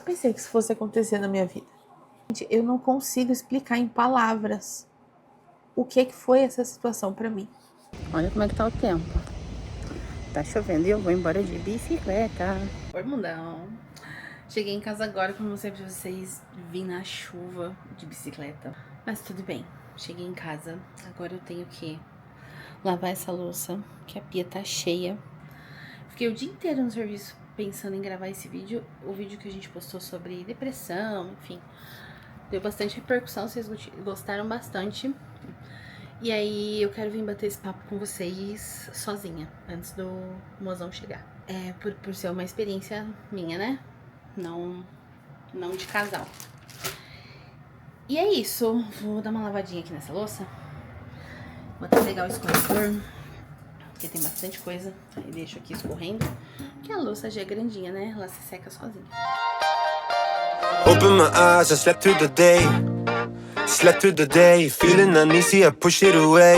Pensei que isso fosse acontecer na minha vida. Gente, eu não consigo explicar em palavras o que foi essa situação pra mim. Olha como é que tá o tempo. Tá chovendo e eu vou embora de bicicleta. Oi, mundão. Cheguei em casa agora, como eu mostrei pra vocês, vim na chuva de bicicleta. Mas tudo bem, cheguei em casa. Agora eu tenho que lavar essa louça, que a pia tá cheia. Fiquei o dia inteiro no serviço pensando em gravar esse vídeo. O vídeo que a gente postou sobre depressão, enfim. Deu bastante repercussão, vocês gostaram bastante. E aí eu quero vir bater esse papo com vocês sozinha, antes do mozão chegar. É, por ser uma experiência minha, né? Não de casal. E é isso, vou dar uma lavadinha aqui nessa louça. Vou até pegar o escorredor, porque tem bastante coisa. Aí deixo aqui escorrendo, que a louça já é grandinha, né? Ela se seca sozinha. Open my eyes, I slept through the day. Slept through the day, feeling uneasy, I push it away.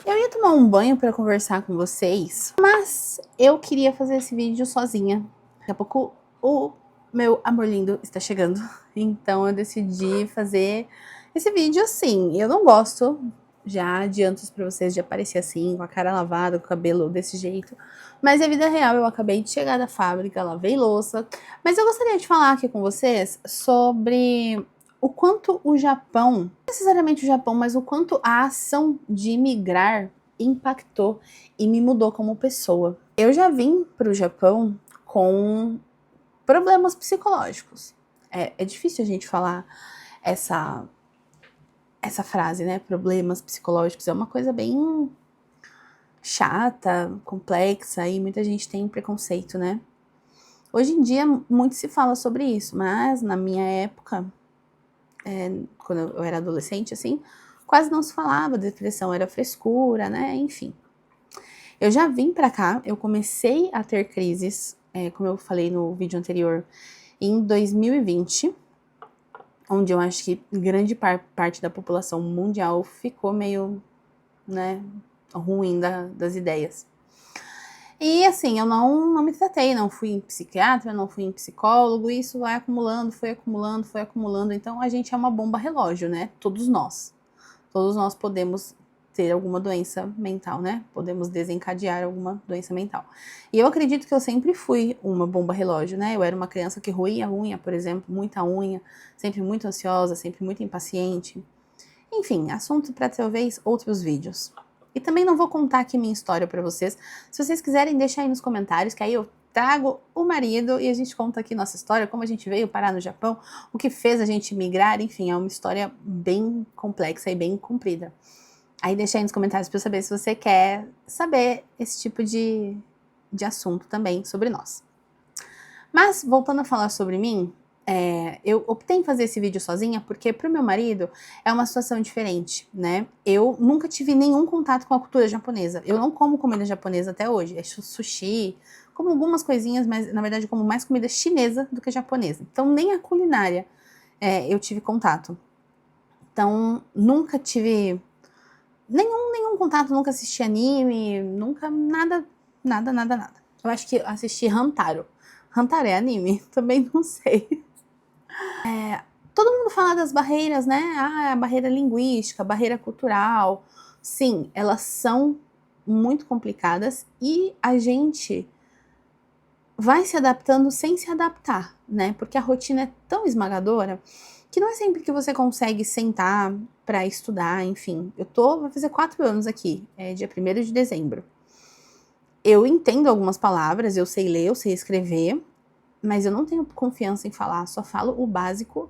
Eu ia tomar um banho pra conversar com vocês, mas eu queria fazer esse vídeo sozinha. Daqui a pouco o meu amor lindo está chegando, então eu decidi fazer esse vídeo assim. Eu não gosto, já adianto pra vocês, de aparecer assim, com a cara lavada, com o cabelo desse jeito. Mas é vida real, eu acabei de chegar da fábrica, lavei louça. Mas eu gostaria de falar aqui com vocês sobre o quanto o Japão, não necessariamente o Japão, mas o quanto a ação de imigrar impactou e me mudou como pessoa. Eu já vim para o Japão com problemas psicológicos. É difícil a gente falar essa frase, né? Problemas psicológicos é uma coisa bem chata, complexa e muita gente tem preconceito, né? Hoje em dia muito se fala sobre isso, mas na minha época, quando eu era adolescente, assim, quase não se falava de depressão, era frescura, né? Enfim. Eu já vim pra cá, eu comecei a ter crises, como eu falei no vídeo anterior, em 2020, onde eu acho que grande parte da população mundial ficou meio, né, ruim das ideias. E assim, eu não me tratei, não fui em psiquiatra, não fui em psicólogo, e isso vai acumulando, foi acumulando, então a gente é uma bomba relógio, né, todos nós podemos ter alguma doença mental, né, podemos desencadear alguma doença mental. E eu acredito que eu sempre fui uma bomba relógio, né, eu era uma criança que roía unha, por exemplo, muita unha, sempre muito ansiosa, sempre muito impaciente. Enfim, assunto para talvez outros vídeos. E também não vou contar aqui minha história para vocês. Se vocês quiserem, deixa aí nos comentários, que aí eu trago o marido e a gente conta aqui nossa história, como a gente veio parar no Japão, o que fez a gente migrar, enfim, é uma história bem complexa e bem comprida. Aí deixa aí nos comentários para eu saber se você quer saber esse tipo de assunto também sobre nós. Mas, voltando a falar sobre mim, eu optei em fazer esse vídeo sozinha porque pro meu marido é uma situação diferente, né? Eu nunca tive nenhum contato com a cultura japonesa. Eu não como comida japonesa até hoje. É sushi, como algumas coisinhas, mas na verdade como mais comida chinesa do que japonesa. Então nem a culinária eu tive contato. Então nunca tive nenhum contato, nunca assisti anime, nunca nada. Eu acho que assisti Hantaro. Hantaro é anime? Também não sei. Todo mundo fala das barreiras, né? Ah, a barreira linguística, a barreira cultural. Sim, elas são muito complicadas e a gente vai se adaptando sem se adaptar, né? Porque a rotina é tão esmagadora que não é sempre que você consegue sentar para estudar, enfim. Vai fazer 4 anos aqui, dia 1º de dezembro. Eu entendo algumas palavras, eu sei ler, eu sei escrever, mas eu não tenho confiança em falar, só falo o básico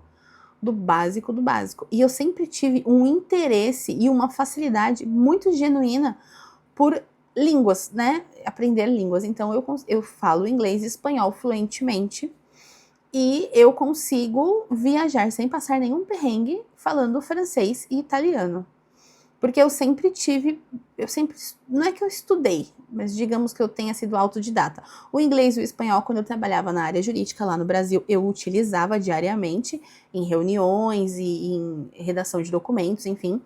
do básico do básico. E eu sempre tive um interesse e uma facilidade muito genuína por línguas, né? Aprender línguas. Então eu falo inglês e espanhol fluentemente e eu consigo viajar sem passar nenhum perrengue falando francês e italiano. Porque eu sempre, não é que eu estudei, mas digamos que eu tenha sido autodidata. O inglês e o espanhol, quando eu trabalhava na área jurídica lá no Brasil, eu utilizava diariamente em reuniões e em redação de documentos, enfim.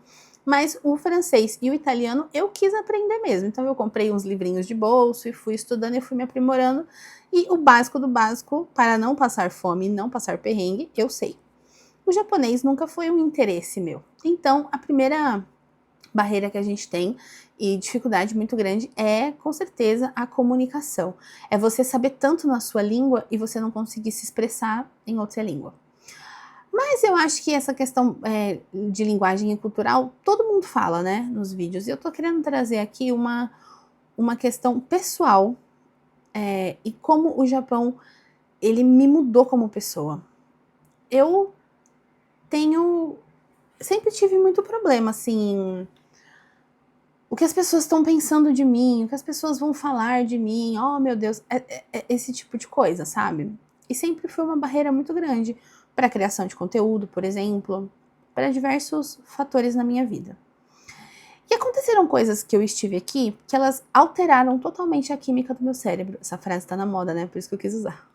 Mas o francês e o italiano eu quis aprender mesmo. Então eu comprei uns livrinhos de bolso e fui estudando e fui me aprimorando. E o básico do básico, para não passar fome e não passar perrengue, eu sei. O japonês nunca foi um interesse meu. Então, a primeira barreira que a gente tem e dificuldade muito grande é, com certeza, a comunicação. É você saber tanto na sua língua e você não conseguir se expressar em outra língua. Mas eu acho que essa questão de linguagem e cultural, todo mundo fala, né, nos vídeos. E eu tô querendo trazer aqui uma questão pessoal e como o Japão, ele me mudou como pessoa. Eu sempre tive muito problema, assim, o que as pessoas estão pensando de mim, o que as pessoas vão falar de mim, oh meu Deus, esse tipo de coisa, sabe? E sempre foi uma barreira muito grande para a criação de conteúdo, por exemplo, para diversos fatores na minha vida. E aconteceram coisas que eu estive aqui que elas alteraram totalmente a química do meu cérebro. Essa frase tá na moda, né? Por isso que eu quis usar.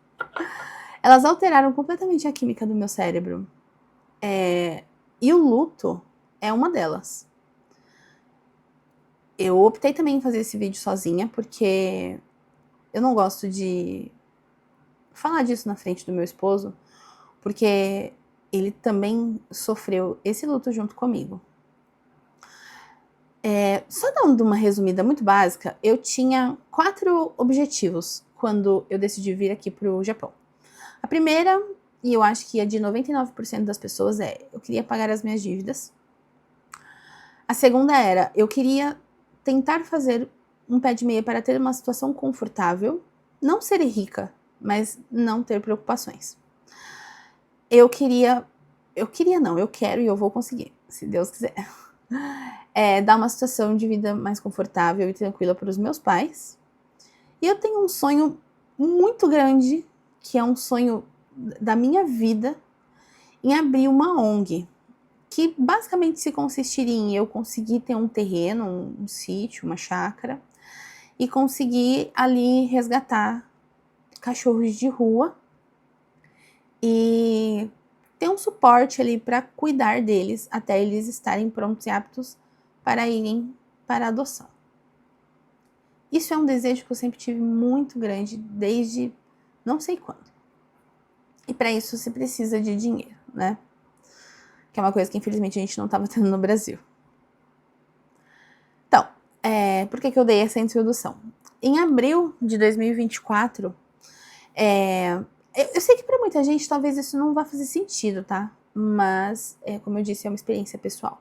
Elas alteraram completamente a química do meu cérebro. E o luto é uma delas. Eu optei também em fazer esse vídeo sozinha, porque eu não gosto de falar disso na frente do meu esposo, porque ele também sofreu esse luto junto comigo. Só dando uma resumida muito básica, eu tinha 4 objetivos quando eu decidi vir aqui pro Japão. A primeira, e eu acho que a de 99% das pessoas, eu queria pagar as minhas dívidas. A segunda era, eu queria tentar fazer um pé de meia para ter uma situação confortável, não ser rica, mas não ter preocupações. Eu quero e eu vou conseguir, se Deus quiser. Dar uma situação de vida mais confortável e tranquila para os meus pais. E eu tenho um sonho muito grande, que é um sonho da minha vida, em abrir uma ONG, que basicamente se consistiria em eu conseguir ter um terreno, um sítio, uma chácara, e conseguir ali resgatar cachorros de rua e ter um suporte ali para cuidar deles até eles estarem prontos e aptos para irem para a adoção. Isso é um desejo que eu sempre tive muito grande, desde não sei quando. E para isso se precisa de dinheiro, né? Que é uma coisa que infelizmente a gente não estava tendo no Brasil. Então, por que eu dei essa introdução? Em abril de 2024, eu sei que para muita gente talvez isso não vá fazer sentido, tá? Mas, como eu disse, é uma experiência pessoal.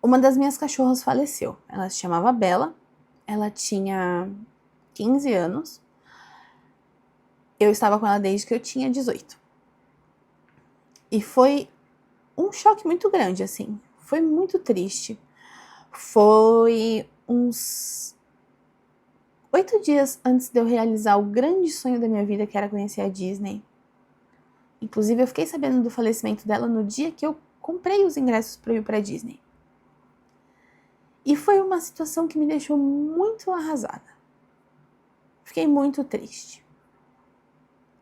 Uma das minhas cachorras faleceu. Ela se chamava Bela. Ela tinha 15 anos. Eu estava com ela desde que eu tinha 18. E foi um choque muito grande, assim. Foi muito triste. Foi uns 8 dias antes de eu realizar o grande sonho da minha vida, que era conhecer a Disney. Inclusive, eu fiquei sabendo do falecimento dela no dia que eu comprei os ingressos para ir para a Disney. E foi uma situação que me deixou muito arrasada. Fiquei muito triste.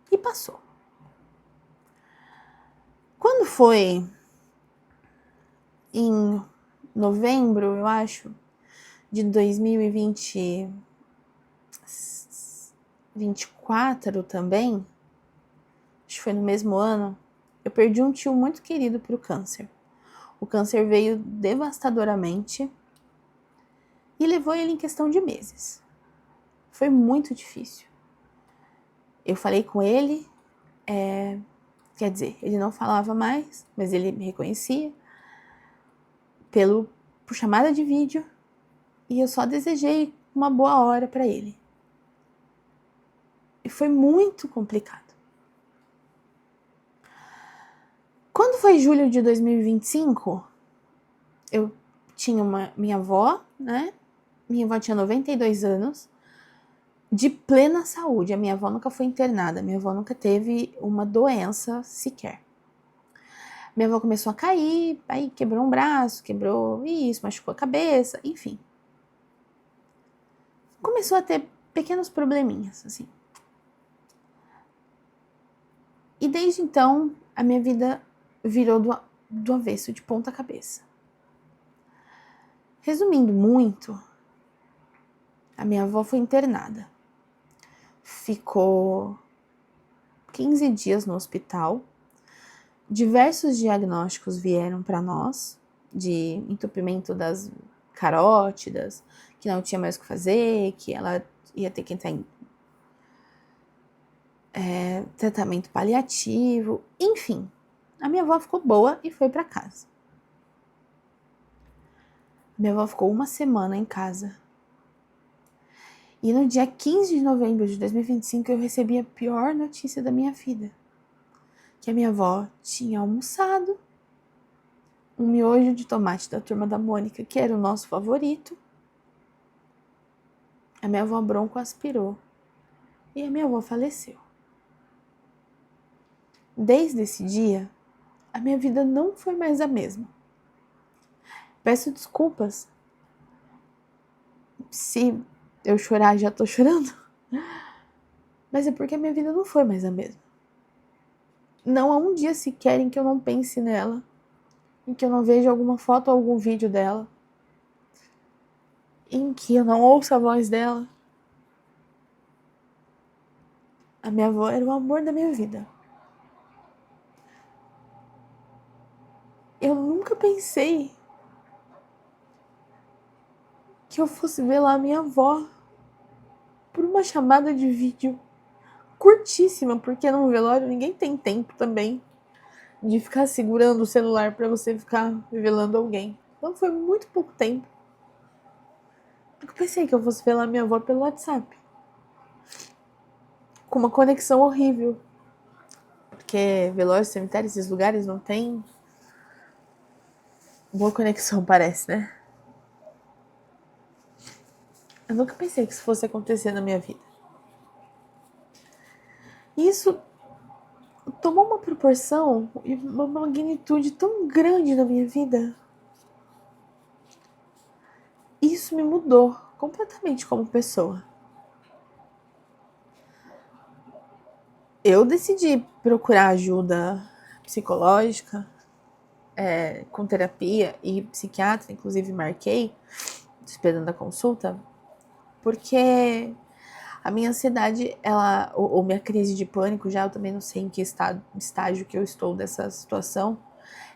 E passou. Quando foi em novembro, eu acho, de 2024 também, acho que foi no mesmo ano, eu perdi um tio muito querido pro câncer. O câncer veio devastadoramente e levou ele em questão de meses. Foi muito difícil. Eu falei com ele, quer dizer, ele não falava mais, mas ele me reconhecia por chamada de vídeo, e eu só desejei uma boa hora para ele. E foi muito complicado. Quando foi julho de 2025, eu tinha minha avó, né? Minha avó tinha 92 anos, de plena saúde. A minha avó nunca foi internada, minha avó nunca teve uma doença sequer. Minha avó começou a cair, aí quebrou um braço, quebrou isso, machucou a cabeça, enfim. Começou a ter pequenos probleminhas, assim. E desde então, a minha vida virou do avesso, de ponta cabeça. Resumindo muito, a minha avó foi internada. ficou 15 dias no hospital. Diversos diagnósticos vieram para nós de entupimento das carótidas, que não tinha mais o que fazer, que ela ia ter que entrar em tratamento paliativo, enfim. A minha avó ficou boa e foi para casa. Minha avó ficou uma semana em casa. E no dia 15 de novembro de 2025 eu recebi a pior notícia da minha vida. Que a minha avó tinha almoçado um miojo de tomate da Turma da Mônica, que era o nosso favorito. A minha avó broncoaspirou e a minha avó faleceu. Desde esse dia, a minha vida não foi mais a mesma. Peço desculpas se eu chorar, já tô chorando. Mas é porque a minha vida não foi mais a mesma. Não há um dia sequer em que eu não pense nela, em que eu não veja alguma foto ou algum vídeo dela, em que eu não ouça a voz dela. A minha avó era o amor da minha vida. Eu nunca pensei que eu fosse ver lá a minha avó por uma chamada de vídeo curtíssima, porque no velório ninguém tem tempo também de ficar segurando o celular para você ficar velando alguém. Então foi muito pouco tempo. Eu pensei que eu fosse ver lá minha avó pelo WhatsApp, com uma conexão horrível, porque velório, cemitério, esses lugares não tem boa conexão, parece, né? Eu nunca pensei que isso fosse acontecer na minha vida. E isso tomou uma proporção e uma magnitude tão grande na minha vida. Isso me mudou completamente como pessoa. Eu decidi procurar ajuda psicológica, com terapia e psiquiatra, inclusive marquei, esperando a consulta, porque a minha ansiedade, ou minha crise de pânico, já eu também não sei em que estágio que eu estou dessa situação,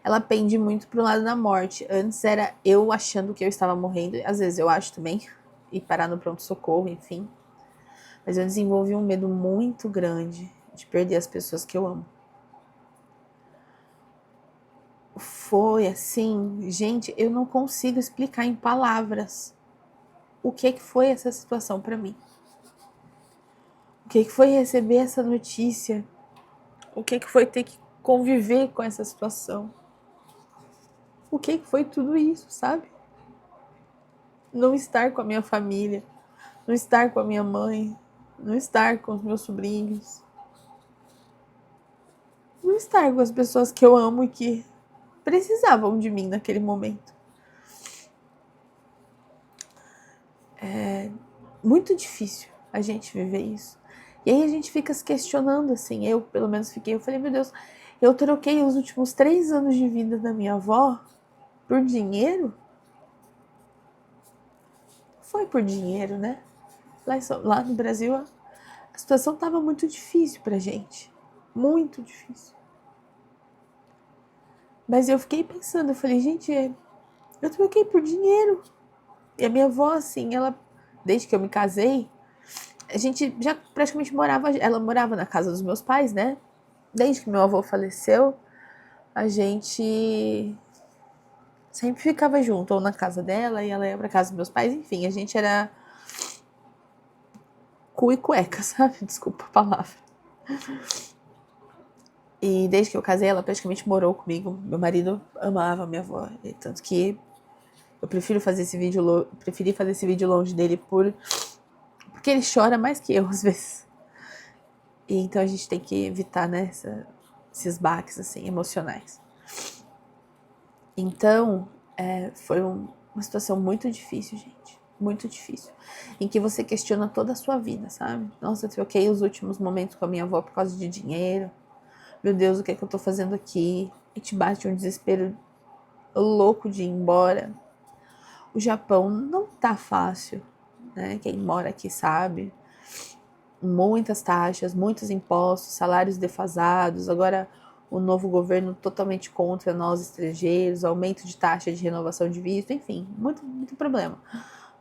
ela pende muito pro lado da morte. Antes era eu achando que eu estava morrendo, às vezes eu acho também, e parar no pronto-socorro, enfim. Mas eu desenvolvi um medo muito grande de perder as pessoas que eu amo. Foi assim, gente, eu não consigo explicar em palavras o que foi essa situação para mim. O que foi receber essa notícia? O que foi ter que conviver com essa situação? O que foi tudo isso, sabe? Não estar com a minha família, não estar com a minha mãe, não estar com os meus sobrinhos, não estar com as pessoas que eu amo e que precisavam de mim naquele momento. É muito difícil a gente viver isso. E aí a gente fica se questionando, assim, eu pelo menos fiquei, eu falei, meu Deus, eu troquei os últimos 3 anos de vida da minha avó por dinheiro? Foi por dinheiro, né? Lá no Brasil a situação estava muito difícil pra gente, muito difícil. Mas eu fiquei pensando, eu falei, gente, eu troquei por dinheiro. E a minha avó, assim, ela, desde que eu me casei, a gente já praticamente ela morava na casa dos meus pais, né? Desde que meu avô faleceu, a gente sempre ficava junto, ou na casa dela, e ela ia pra casa dos meus pais, enfim, a gente era cu e cueca, sabe? Desculpa a palavra. E desde que eu casei, ela praticamente morou comigo. Meu marido amava minha avó, tanto que eu preferi fazer esse vídeo longe dele porque ele chora mais que eu às vezes. E então a gente tem que evitar, né, esses baques assim emocionais. Então foi uma situação muito difícil, gente, muito difícil, em que você questiona toda a sua vida, sabe? Nossa, eu troquei os últimos momentos com a minha avó por causa de dinheiro. Meu Deus, o que é que eu tô fazendo aqui? E te bate um desespero louco de ir embora. O Japão não tá fácil, né? Quem mora aqui sabe. muitas taxas, muitos impostos, salários defasados, agora o novo governo totalmente contra nós estrangeiros, aumento de taxa de renovação de visto, enfim, muito problema.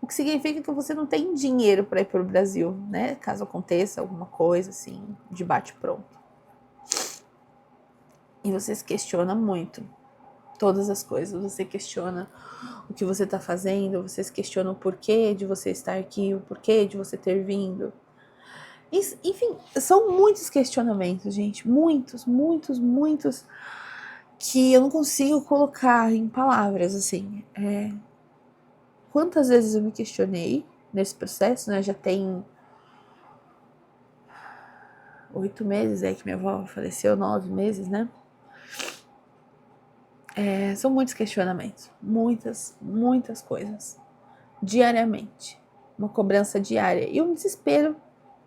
O que significa que você não tem dinheiro para ir para o Brasil, né? Caso aconteça alguma coisa assim, de bate-pronto. E você se questiona muito. Todas as coisas. Você questiona o que você está fazendo, você se questiona o porquê de você estar aqui, o porquê de você ter vindo. Enfim, são muitos questionamentos, gente. Muitos, que eu não consigo colocar em palavras, assim. Quantas vezes eu me questionei nesse processo, né? Já tem 8 meses aí que minha avó faleceu, 9 meses, né? São muitos questionamentos, muitas coisas, diariamente, uma cobrança diária e um desespero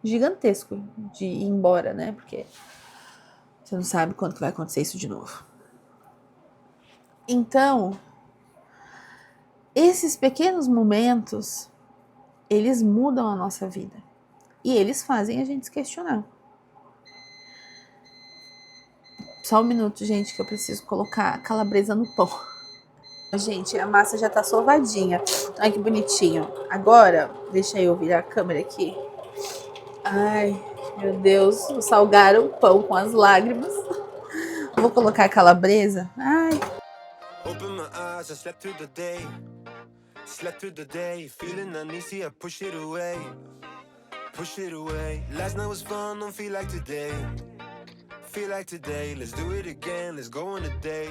gigantesco de ir embora, né? Porque você não sabe quando que vai acontecer isso de novo. Então, esses pequenos momentos, eles mudam a nossa vida e eles fazem a gente se questionar. Só um minuto, gente, que eu preciso colocar a calabresa no pão. Gente, a massa já tá sovadinha. Ai, que bonitinho. Agora, deixa eu virar a câmera aqui. Ai, meu Deus, salgaram o pão com as lágrimas. Vou colocar a calabresa. Ai. Open my eyes, I slept through the day. Slept through the day, feeling uneasy, I push it away. Push it away. Last night was fun, don't feel like today. Feel like today, let's do it again, let's go on a date.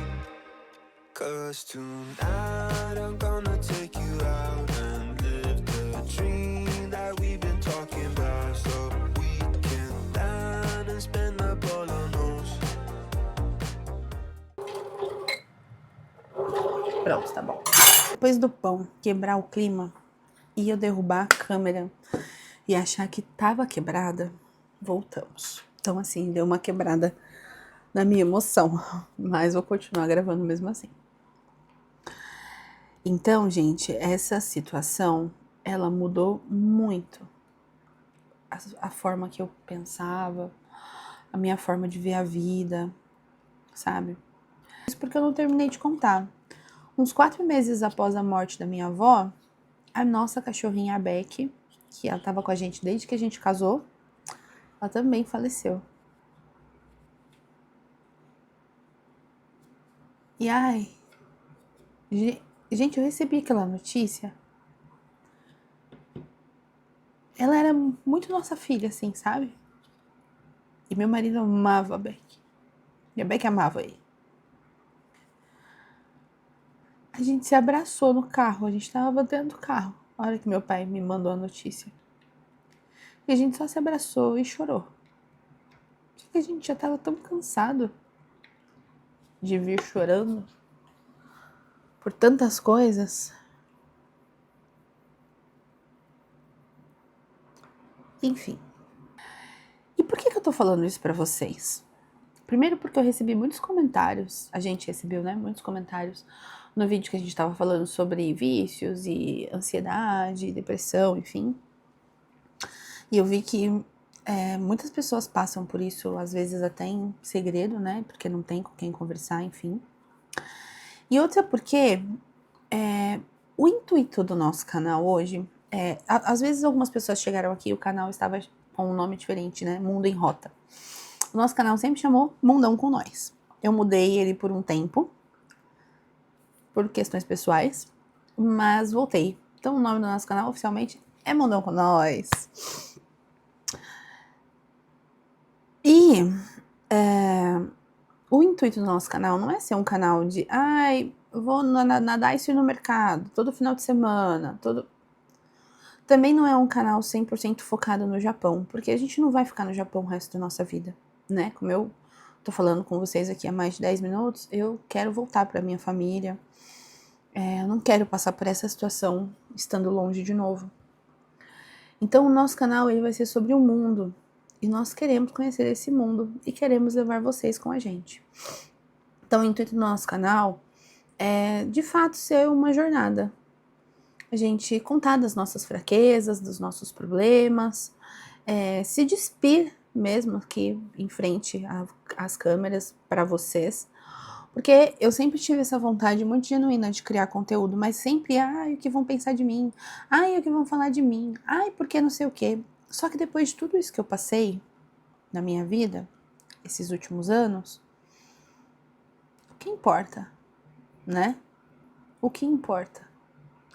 Cause tonight I'm gonna take you out and live the dream that we've been talking about. So we can land and spend up all our nose. Pronto, tá bom. Depois do pão quebrar o clima e eu derrubar a câmera e achar que tava quebrada, voltamos. Então, assim, deu uma quebrada na minha emoção, mas vou continuar gravando mesmo assim. Então, gente, essa situação, ela mudou muito a forma que eu pensava, a minha forma de ver a vida, sabe? Isso porque eu não terminei de contar. Uns 4 meses após a morte da minha avó, a nossa cachorrinha, a Beck, que ela tava com a gente desde que a gente casou, ela também faleceu. E ai, gente, eu recebi aquela notícia. Ela era muito nossa filha, assim, sabe? E meu marido amava a Beck. E a Beck amava ele. A gente se abraçou no carro, a gente tava dentro do carro, na hora que meu pai me mandou a notícia. E a gente só se abraçou e chorou. Porque a gente já tava tão cansado de vir chorando por tantas coisas. Enfim. E por que eu tô falando isso pra vocês? Primeiro porque eu recebi muitos comentários, a gente recebeu, né, muitos comentários no vídeo que a gente tava falando sobre vícios e ansiedade, depressão, enfim. E eu vi que muitas pessoas passam por isso, às vezes até em segredo, né, porque não tem com quem conversar, enfim. E outra porque o intuito do nosso canal hoje às vezes algumas pessoas chegaram aqui e o canal estava com um nome diferente, né? Mundo em Rota. O nosso canal sempre chamou Mundão com Nós. Eu mudei ele por um tempo, por questões pessoais, mas voltei. Então o nome do nosso canal oficialmente é Mundão com Nós. E o intuito do nosso canal não é ser um canal de vou nadar isso no mercado, todo final de semana, Também não é um canal 100% focado no Japão, porque a gente não vai ficar no Japão o resto da nossa vida, né? Como eu tô falando com vocês aqui há mais de 10 minutos, eu quero voltar pra minha família. Eu não quero passar por essa situação estando longe de novo. Então o nosso canal ele vai ser sobre o mundo. E nós queremos conhecer esse mundo e queremos levar vocês com a gente. Então o intuito do nosso canal é de fato ser uma jornada. A gente contar das nossas fraquezas, dos nossos problemas, se despir mesmo aqui em frente às câmeras para vocês, porque eu sempre tive essa vontade muito genuína de criar conteúdo, mas sempre, ai, o que vão pensar de mim? Ai, o que vão falar de mim? Ai, porque não sei o quê. Só que depois de tudo isso que eu passei na minha vida, esses últimos anos, o que importa, né? O que importa?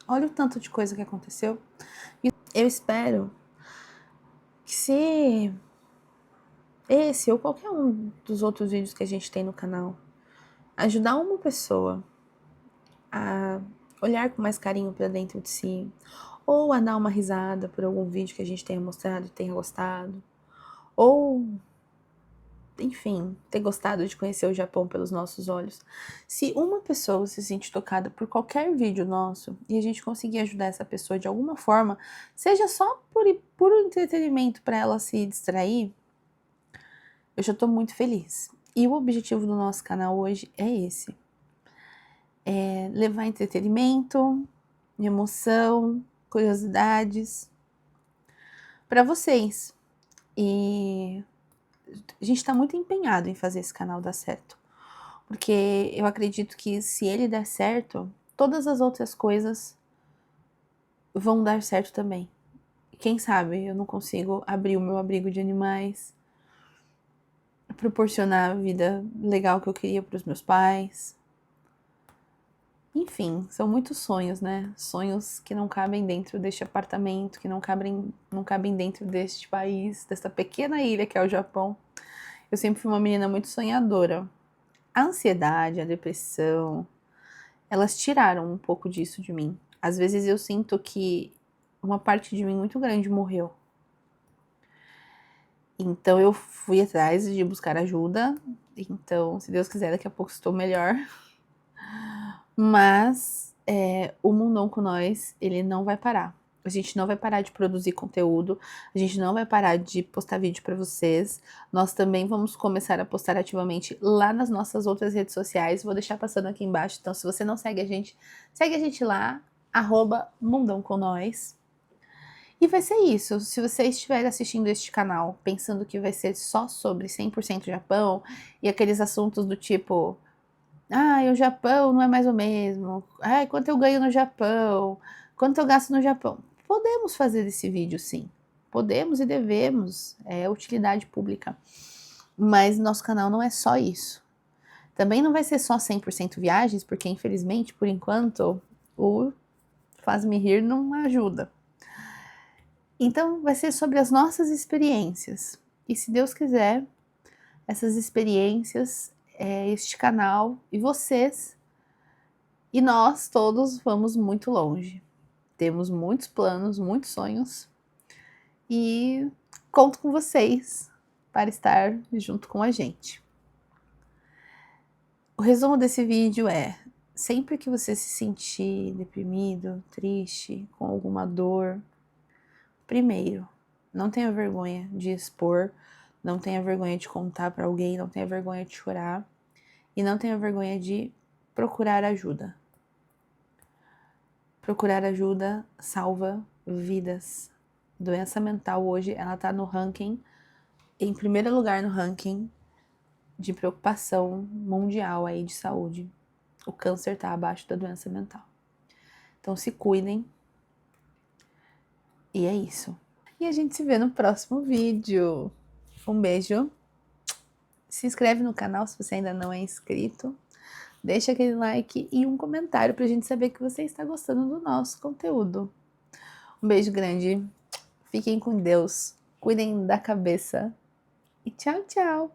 Olha o tanto de coisa que aconteceu. E eu espero que se esse ou qualquer um dos outros vídeos que a gente tem no canal ajudar uma pessoa a olhar com mais carinho para dentro de si, ou a dar uma risada por algum vídeo que a gente tenha mostrado e tenha gostado, ou, enfim, ter gostado de conhecer o Japão pelos nossos olhos. Se uma pessoa se sente tocada por qualquer vídeo nosso e a gente conseguir ajudar essa pessoa de alguma forma, seja só por puro entretenimento para ela se distrair, eu já estou muito feliz. E o objetivo do nosso canal hoje é esse. É levar entretenimento, emoção, curiosidades para vocês. E a gente está muito empenhado em fazer esse canal dar certo. Porque eu acredito que se ele der certo, todas as outras coisas vão dar certo também. Quem sabe eu não consigo abrir o meu abrigo de animais, proporcionar a vida legal que eu queria para os meus pais. Enfim, são muitos sonhos, né? Sonhos que não cabem dentro deste apartamento, que não cabem dentro deste país, desta pequena ilha que é o Japão. Eu sempre fui uma menina muito sonhadora. A ansiedade, a depressão, elas tiraram um pouco disso de mim. Às vezes eu sinto que uma parte de mim muito grande morreu. Então eu fui atrás de buscar ajuda. Então, se Deus quiser, daqui a pouco estou melhor. Mas o Mundão com Nós, ele não vai parar. A gente não vai parar de produzir conteúdo, a gente não vai parar de postar vídeo para vocês. Nós também vamos começar a postar ativamente lá nas nossas outras redes sociais. Vou deixar passando aqui embaixo, então se você não segue a gente lá, @Mundão com Nós. E vai ser isso. Se você estiver assistindo este canal pensando que vai ser só sobre 100% Japão e aqueles assuntos do tipo, o Japão não é mais o mesmo, quanto eu ganho no Japão, quanto eu gasto no Japão. Podemos fazer esse vídeo sim, podemos e devemos, é utilidade pública. Mas nosso canal não é só isso. Também não vai ser só 100% viagens, porque infelizmente, por enquanto, o Faz-me Rir não ajuda. Então vai ser sobre as nossas experiências. E se Deus quiser, essas experiências, este canal e vocês e nós todos vamos muito longe. Temos muitos planos, muitos sonhos e conto com vocês para estar junto com a gente. O resumo desse vídeo é: sempre que você se sentir deprimido, triste, com alguma dor, primeiro, não tenha vergonha de expor, não tenha vergonha de contar para alguém, não tenha vergonha de chorar e não tenha vergonha de procurar ajuda. Procurar ajuda salva vidas. Doença mental hoje, ela tá no ranking, em primeiro lugar no ranking de preocupação mundial aí de saúde. O câncer tá abaixo da doença mental. Então se cuidem. E é isso. E a gente se vê no próximo vídeo. Um beijo. Se inscreve no canal se você ainda não é inscrito. Deixa aquele like e um comentário pra gente saber que você está gostando do nosso conteúdo. Um beijo grande. Fiquem com Deus. Cuidem da cabeça. E tchau, tchau.